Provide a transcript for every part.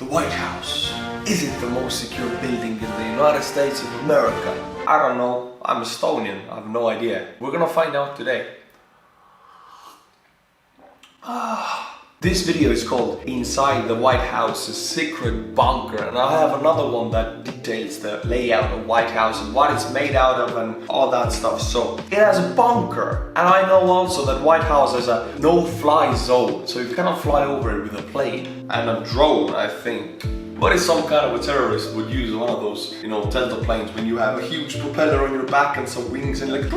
The White House. Is it the most secure building in the United States of America? I don't know. I'm Estonian. I have no idea. We're gonna find out today. This video is called Inside the White House's Secret Bunker, and I have another one that details the layout of White House and what it's made out of and all that stuff. So it has a bunker, and I know also that White House has a no-fly zone, so you cannot fly over it with a plane and a drone, I think. But it's some kind of a terrorist would use one of those, Delta planes when you have a huge propeller on your back and some wings and like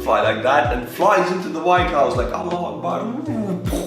fly like that and flies into the White House like Allah Akbar.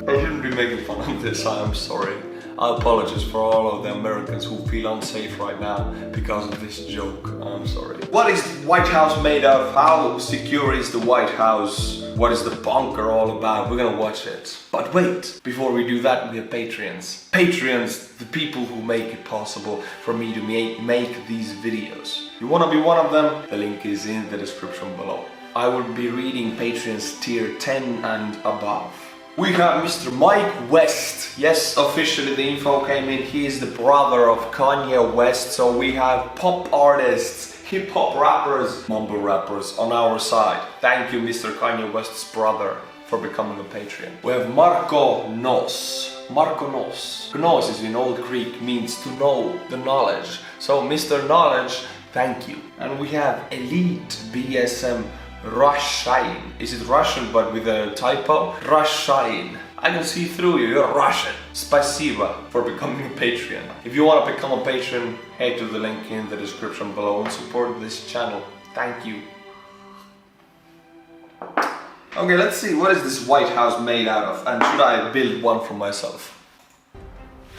I shouldn't be making fun of this, I'm sorry. I apologize for all of the Americans who feel unsafe right now because of this joke. I'm sorry. What is the White House made of? How secure is the White House? What is the bunker all about? We're gonna watch it. But wait, before we do that, we have Patreons. Patreons, the people who make it possible for me to make these videos. You wanna be one of them? The link is in the description below. I will be reading Patreons tier 10 and above. We have Mr. Mike West. Yes, officially the info came in. He is the brother of Kanye West. So we have pop artists, hip-hop rappers, mumble rappers on our side. Thank you, Mr. Kanye West's brother, for becoming a Patreon. We have Marco Nos. Marco Nos. Gnos is in Old Greek, means to know, the knowledge. So Mr. Knowledge, thank you. And we have Elite BSM Russian. Is it Russian but with a typo? Russian. I can see through you, you're Russian. Spasiba for becoming a Patreon. If you want to become a patron, head to the link in the description below and support this channel. Thank you. Okay, let's see, what is this White House made out of? And should I build one for myself?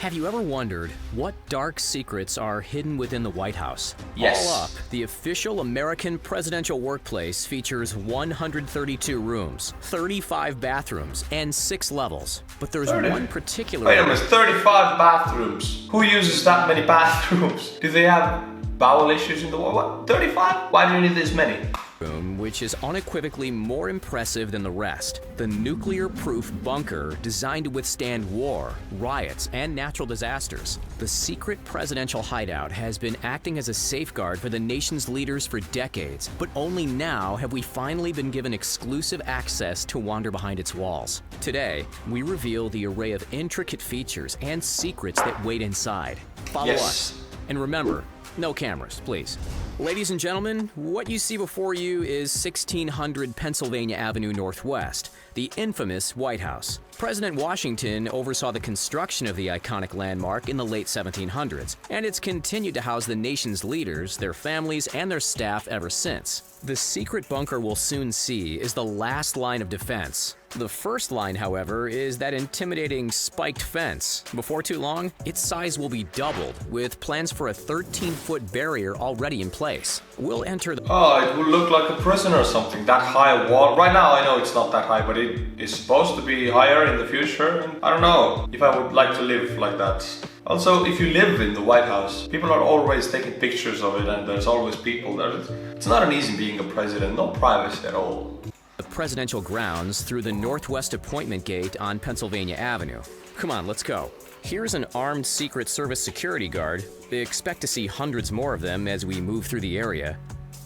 Have you ever wondered what dark secrets are hidden within the White House? Yes. All up, the official American presidential workplace features 132 rooms, 35 bathrooms, and 6 levels. But there's one particular... Wait a minute, 35 bathrooms? Who uses that many bathrooms? Do they have bowel issues in the world? What? 35? Why do you need this many? Room, which is unequivocally more impressive than the rest. The nuclear-proof bunker designed to withstand war, riots, and natural disasters. The secret presidential hideout has been acting as a safeguard for the nation's leaders for decades, but only now have we finally been given exclusive access to wander behind its walls. Today, we reveal the array of intricate features and secrets that wait inside. Follow us. And remember, no cameras, please. Ladies and gentlemen, what you see before you is 1600 Pennsylvania Avenue Northwest, the infamous White House. President Washington oversaw the construction of the iconic landmark in the late 1700s, and it's continued to house the nation's leaders, their families, and their staff ever since. The secret bunker we'll soon see is the last line of defense. The first line, however, is that intimidating spiked fence. Before too long, its size will be doubled, with plans for a 13-foot barrier already in place. We'll enter the... Oh, it will look like a prison or something, that high wall. Right now I know it's not that high, but it is supposed to be higher in the future. And I don't know if I would like to live like that. Also, if you live in the White House, people are always taking pictures of it and there's always people there. It's not an easy being a president, no privacy at all. The presidential grounds through the Northwest Appointment Gate on Pennsylvania Avenue. Come on, let's go. Here's an armed Secret Service security guard. Expect to see hundreds more of them as we move through the area.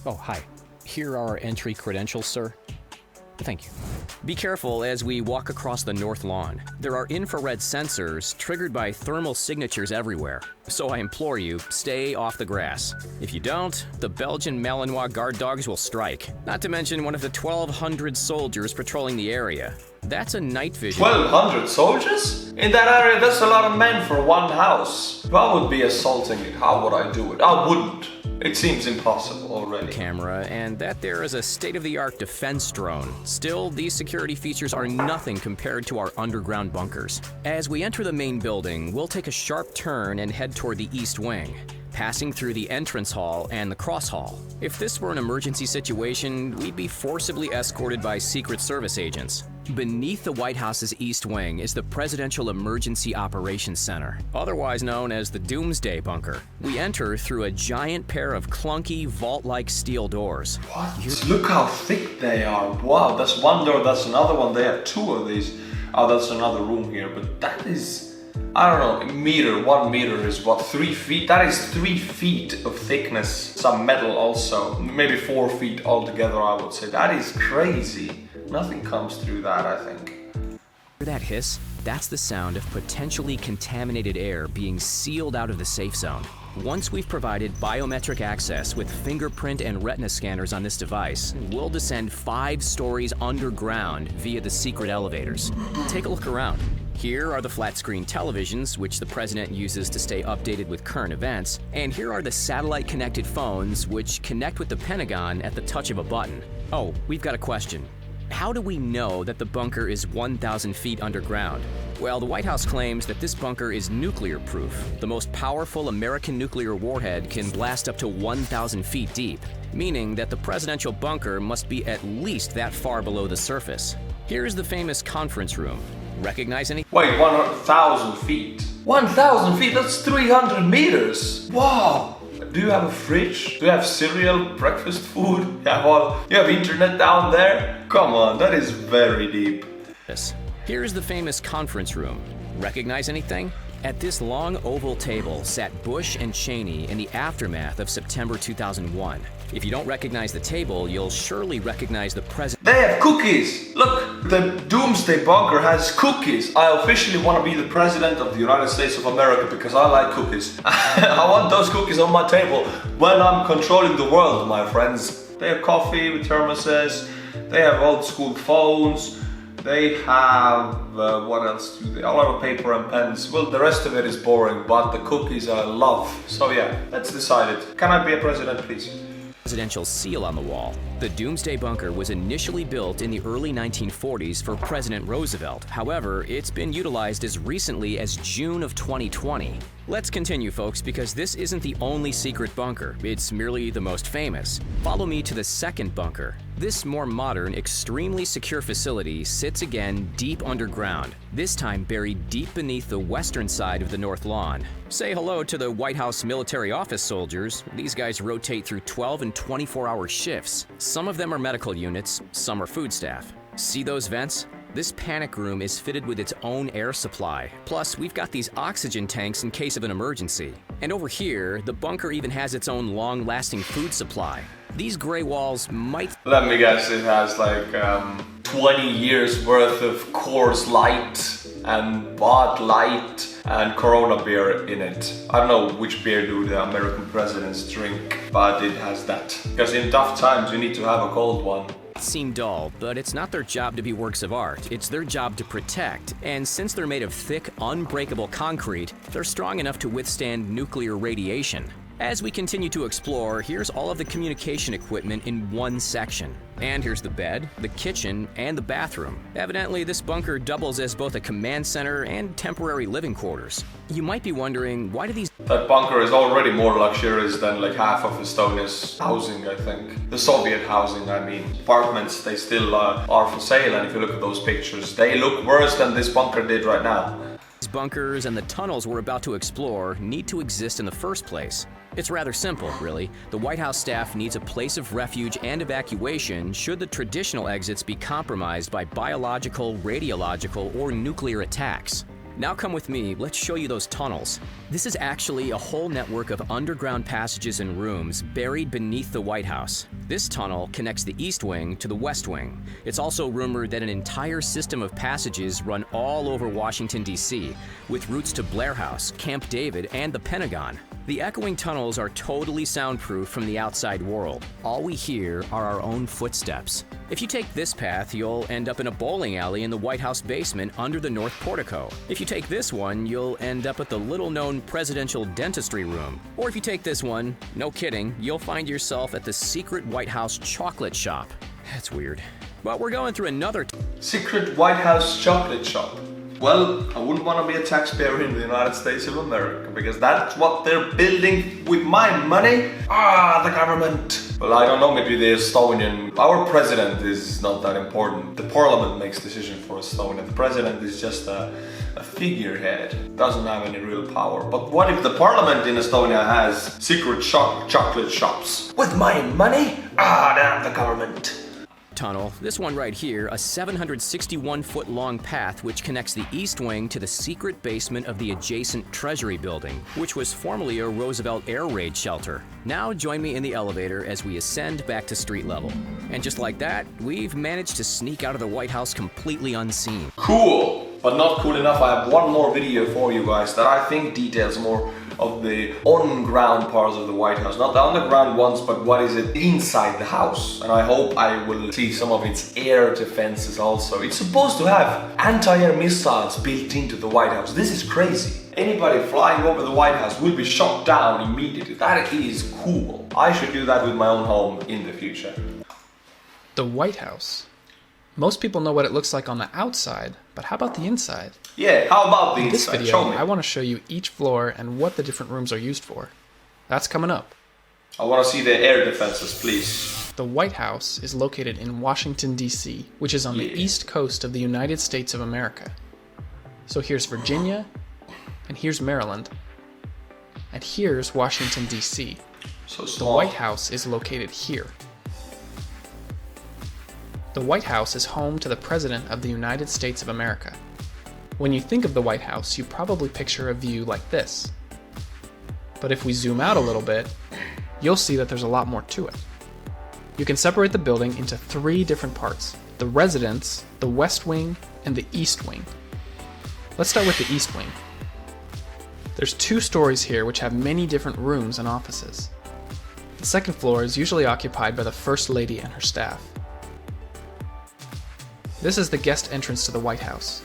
Oh, hi. Here are our entry credentials, sir. Thank you. Be careful as we walk across the north lawn. There are infrared sensors triggered by thermal signatures everywhere. So I implore you, stay off the grass. If you don't, the Belgian Malinois guard dogs will strike. Not to mention one of the 1,200 soldiers patrolling the area. That's a night vision. 1,200 soldiers? In that area, that's a lot of men for one house. If I would be assaulting it, how would I do it? I wouldn't. It seems impossible already. Camera, and that there is a state-of-the-art defense drone. Still, these security features are nothing compared to our underground bunkers. As we enter the main building, we'll take a sharp turn and head toward the east wing, passing through the entrance hall and the cross hall. If this were an emergency situation, we'd be forcibly escorted by Secret Service agents. Beneath the White House's East Wing is the Presidential Emergency Operations Center, otherwise known as the Doomsday Bunker. We enter through a giant pair of clunky, vault-like steel doors. What? Look how thick they are. Wow, that's one door, that's another one. They have 2 of these. Oh, that's another room here, but that is I don't know, a meter, 1 meter is what, 3 feet? That is 3 feet of thickness. Some metal also, maybe 4 feet altogether, I would say. That is crazy. Nothing comes through that, I think. Hear that hiss? That's the sound of potentially contaminated air being sealed out of the safe zone. Once we've provided biometric access with fingerprint and retina scanners on this device, we'll descend 5 stories underground via the secret elevators. Take a look around. Here are the flat-screen televisions, which the president uses to stay updated with current events, and here are the satellite-connected phones, which connect with the Pentagon at the touch of a button. Oh, we've got a question. How do we know that the bunker is 1,000 feet underground? Well, the White House claims that this bunker is nuclear-proof. The most powerful American nuclear warhead can blast up to 1,000 feet deep, meaning that the presidential bunker must be at least that far below the surface. Here's the famous conference room. Recognize any? Wait, 1,000 feet? 1,000 feet? That's 300 meters! Wow! Do you have a fridge? Do you have cereal, breakfast food? You have internet down there? Come on, that is very deep. Here's the famous conference room. Recognize anything? At this long oval table sat Bush and Cheney in the aftermath of September 2001. If you don't recognize the table, you'll surely recognize the president. They have cookies! Look, the Doomsday Bunker has cookies! I officially want to be the president of the United States of America because I like cookies. I want those cookies on my table when I'm controlling the world, my friends. They have coffee with thermoses, they have old school phones, they have, what else do they? A lot of paper and pens. Well, the rest of it is boring, but the cookies I love. So yeah, let's decide it. Can I be a president, please? Presidential seal on the wall. The Doomsday Bunker was initially built in the early 1940s for President Roosevelt. However, it's been utilized as recently as June of 2020. Let's continue, folks, because this isn't the only secret bunker. It's merely the most famous. Follow me to the second bunker. This more modern, extremely secure facility sits again deep underground, this time buried deep beneath the western side of the North Lawn. Say hello to the White House military office soldiers. These guys rotate through 12 and 24-hour shifts. Some of them are medical units, some are food staff. See those vents? This panic room is fitted with its own air supply. Plus, we've got these oxygen tanks in case of an emergency. And over here, the bunker even has its own long-lasting food supply. These gray walls might... Let me guess, it has like 20 years worth of Coors Light and Bud Light and Corona beer in it. I don't know which beer do the American presidents drink, but it has that. Because in tough times you need to have a cold one. Seem dull, but it's not their job to be works of art. It's their job to protect. And since they're made of thick, unbreakable concrete, they're strong enough to withstand nuclear radiation. As we continue to explore, here's all of the communication equipment in one section. And here's the bed, the kitchen, and the bathroom. Evidently, this bunker doubles as both a command center and temporary living quarters. You might be wondering, why do these... That bunker is already more luxurious than like half of Estonia's housing, I think. The Soviet housing, I mean. Apartments, they still are for sale, and if you look at those pictures, they look worse than this bunker did right now. These bunkers and the tunnels we're about to explore need to exist in the first place. It's rather simple, really. The White House staff needs a place of refuge and evacuation should the traditional exits be compromised by biological, radiological, or nuclear attacks. Now come with me, let's show you those tunnels. This is actually a whole network of underground passages and rooms buried beneath the White House. This tunnel connects the East Wing to the West Wing. It's also rumored that an entire system of passages run all over Washington, D.C., with routes to Blair House, Camp David, and the Pentagon. The echoing tunnels are totally soundproof from the outside world. All we hear are our own footsteps. If you take this path, you'll end up in a bowling alley in the White House basement under the North Portico. If you take this one, you'll end up at the little-known presidential dentistry room. Or if you take this one, no kidding, you'll find yourself at the secret White House chocolate shop. That's weird. But we're going through another secret White House chocolate shop. Well, I wouldn't want to be a taxpayer in the United States of America, because that's what they're building with my money. The government. Well, I don't know, maybe the Estonian... Our president is not that important. The parliament makes decisions for Estonia. The president is just a figurehead. Doesn't have any real power. But what if the parliament in Estonia has secret chocolate shops? With my money? Damn the government. tunnel, this one right here, a 761-foot long path which connects the east wing to the secret basement of the adjacent Treasury building, which was formerly a Roosevelt air raid shelter. Now join me in the elevator as we ascend back to street level. And just like that, we've managed to sneak out of the White House completely unseen. Cool! But not cool enough, I have one more video for you guys that I think details more of the on-ground parts of the White House. Not the underground ones, but what is it inside the house. And I hope I will see some of its air defenses also. It's supposed to have anti-air missiles built into the White House. This is crazy. Anybody flying over the White House will be shot down immediately. That is cool. I should do that with my own home in the future. The White House. Most people know what it looks like on the outside, but how about the inside? Yeah, how about the In this inside? video, Show me. I want to show you each floor and what the different rooms are used for. That's coming up. I want to see the air defenses, please. The White House is located in Washington, D.C., which is on the east coast of the United States of America. So here's Virginia, and here's Maryland, and here's Washington, D.C. So The small. White House is located here. The White House is home to the President of the United States of America. When you think of the White House, you probably picture a view like this. But if we zoom out a little bit, you'll see that there's a lot more to it. You can separate the building into 3 different parts: the residence, the West Wing, and the East Wing. Let's start with the East Wing. There's 2 stories here which have many different rooms and offices. The second floor is usually occupied by the First Lady and her staff. This is the guest entrance to the White House.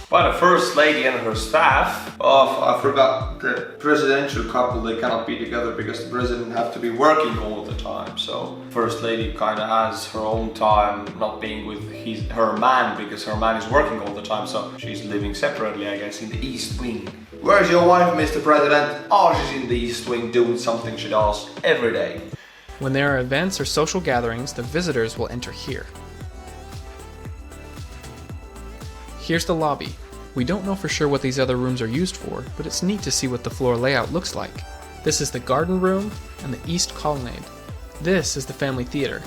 By the First Lady and her staff. Oh, I forgot the presidential couple, they cannot be together because the president have to be working all the time. So First Lady kind of has her own time not being with her man because her man is working all the time. So she's living separately, I guess, in the East Wing. Where's your wife, Mr. President? Oh, she's in the East Wing doing something she does every day. When there are events or social gatherings, the visitors will enter here. Here's the lobby. We don't know for sure what these other rooms are used for, but it's neat to see what the floor layout looks like. This is the garden room and the East Colonnade. This is the family theater.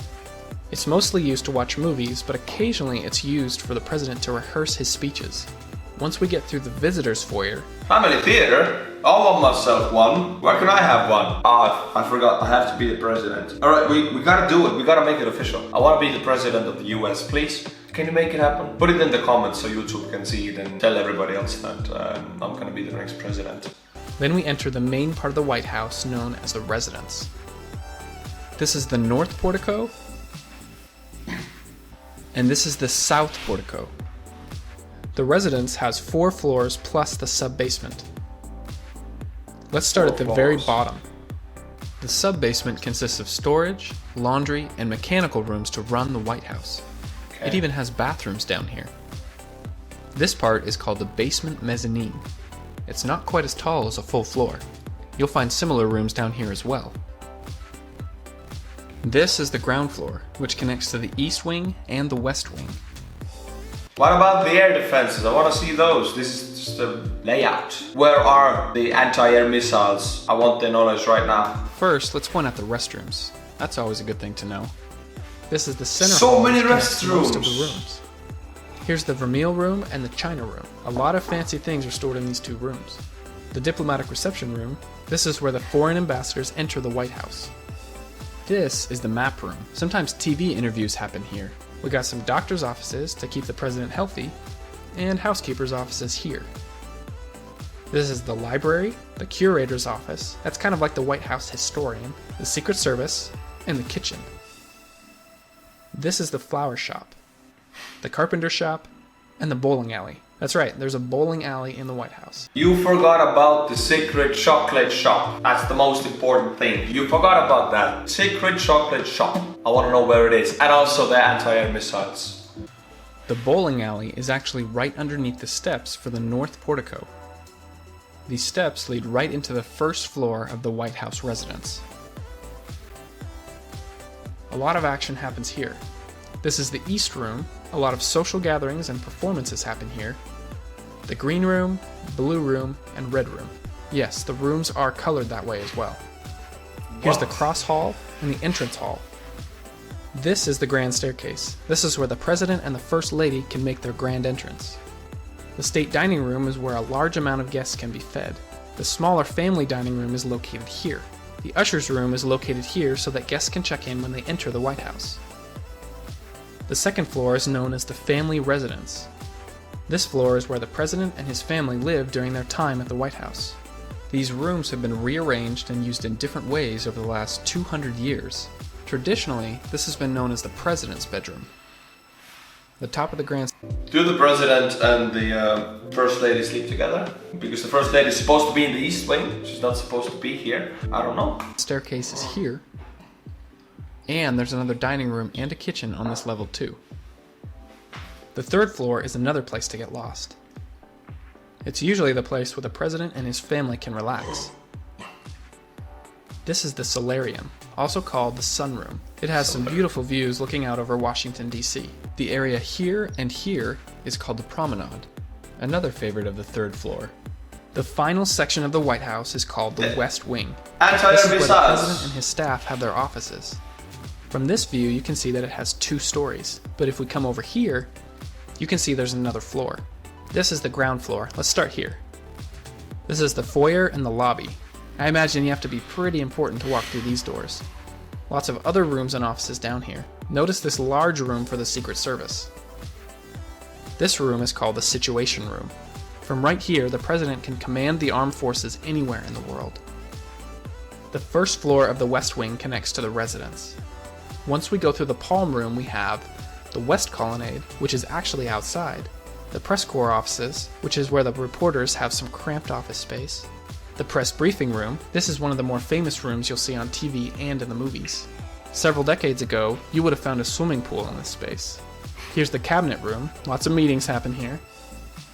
It's mostly used to watch movies, but occasionally it's used for the president to rehearse his speeches. Once we get through the visitors foyer... Family theater? I want myself one. Where can I have one? Ah, I forgot. I have to be the president. Alright, we gotta do it. We gotta make it official. I want to be the president of the US, please. Can you make it happen? Put it in the comments so YouTube can see it and tell everybody else that I'm gonna be the next president. Then we enter the main part of the White House known as the residence. This is the north portico, and this is the south portico. The residence has 4 floors plus the sub-basement. Let's start at the very bottom. The sub-basement consists of storage, laundry, and mechanical rooms to run the White House. It even has bathrooms down here. This part is called the basement mezzanine. It's not quite as tall as a full floor. You'll find similar rooms down here as well. This is the ground floor, which connects to the East Wing and the West Wing. What about the air defenses? I want to see those. This is just a layout. Where are the anti-air missiles? I want the knowledge right now. First, let's point out the restrooms. That's always a good thing to know. This is the center So hall, many which connects to most of the restrooms. rooms. Here's the vermeil room and the china room. A lot of fancy things are stored in these 2 rooms. The diplomatic reception room, this is where the foreign ambassadors enter the White House. This is the map room. Sometimes TV interviews happen here. We got some doctors' offices to keep the president healthy, and housekeepers' offices here. This is the library, the curator's office, that's kind of like the White House historian, the Secret Service, and the kitchen. This is the flower shop, the carpenter shop, and the bowling alley. That's right, there's a bowling alley in the White House. You forgot about the secret chocolate shop. That's the most important thing. You forgot about that. Secret chocolate shop. I want to know where it is. And also the anti-air missiles. The bowling alley is actually right underneath the steps for the north portico. These steps lead right into the first floor of the White House residence. A lot of action happens here. This is the East Room. A lot of social gatherings and performances happen here. The Green Room, Blue Room, and Red Room. Yes, the rooms are colored that way as well. Here's the Cross Hall and the Entrance Hall. This is the grand staircase. This is where the president and the first lady can make their grand entrance. The state dining room is where a large amount of guests can be fed. The smaller family dining room is located here. The usher's room is located here so that guests can check in when they enter the White House. The second floor is known as the family residence. This floor is where the president and his family live during their time at the White House. These rooms have been rearranged and used in different ways over the last 200 years. Traditionally, this has been known as the president's bedroom. The top of the grand... Do the president and the first lady sleep together? Because the first lady is supposed to be in the east wing. She's not supposed to be here. I don't know. Staircase is here. And there's another dining room and a kitchen on this level too. The third floor is another place to get lost. It's usually the place where the president and his family can relax. This is the solarium, also called the sunroom. It has some beautiful views looking out over Washington, D.C. The area here and here is called the promenade, another favorite of the third floor. The final section of the White House is called the West Wing. This is where the president and his staff have their offices. From this view, you can see that it has 2 stories, but if we come over here, you can see there's another floor. This is the ground floor. Let's start here. This is the foyer and the lobby. I imagine you have to be pretty important to walk through these doors. Lots of other rooms and offices down here. Notice this large room for the Secret Service. This room is called the Situation Room. From right here, the president can command the armed forces anywhere in the world. The first floor of the West Wing connects to the residence. Once we go through the Palm Room, we have the West Colonnade, which is actually outside, the press corps offices, which is where the reporters have some cramped office space, the press briefing room. This is one of the more famous rooms you'll see on TV and in the movies. Several decades ago, you would have found a swimming pool in this space. Here's the cabinet room. Lots of meetings happen here.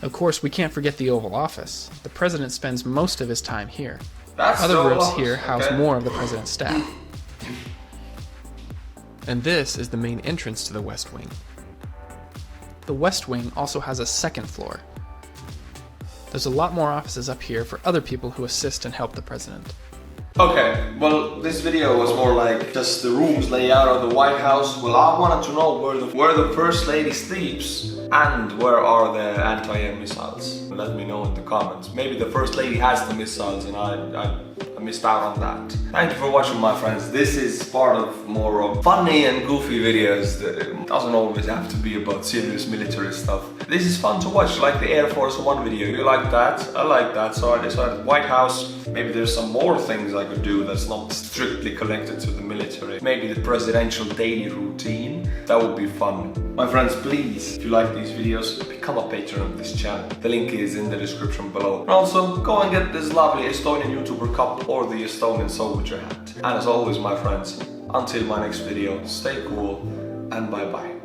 Of course, we can't forget the Oval Office. The president spends most of his time here. Other rooms here house more of the president's staff. And this is the main entrance to the West Wing. The West Wing also has a second floor. There's a lot more offices up here for other people who assist and help the president. Okay, well, this video was more like just the rooms layout of the White House. Well, I wanted to know where the First Lady sleeps and where are the anti-air missiles. Let me know in the comments. Maybe the First Lady has the missiles and I missed out on that. Thank you for watching, my friends. This is part of more of funny and goofy videos. That doesn't always have to be about serious military stuff. This is fun to watch, like the Air Force One video. You like that? I like that. So I decided White House. Maybe there's some more things I could do that's not strictly connected to the military. Maybe the presidential daily routine. That would be fun. My friends, please, if you like these videos, become a patron of this channel. The link is in the description below. And also, go and get this lovely Estonian YouTuber cup or the Estonian soldier hat. And as always, my friends, until my next video, stay cool and bye bye.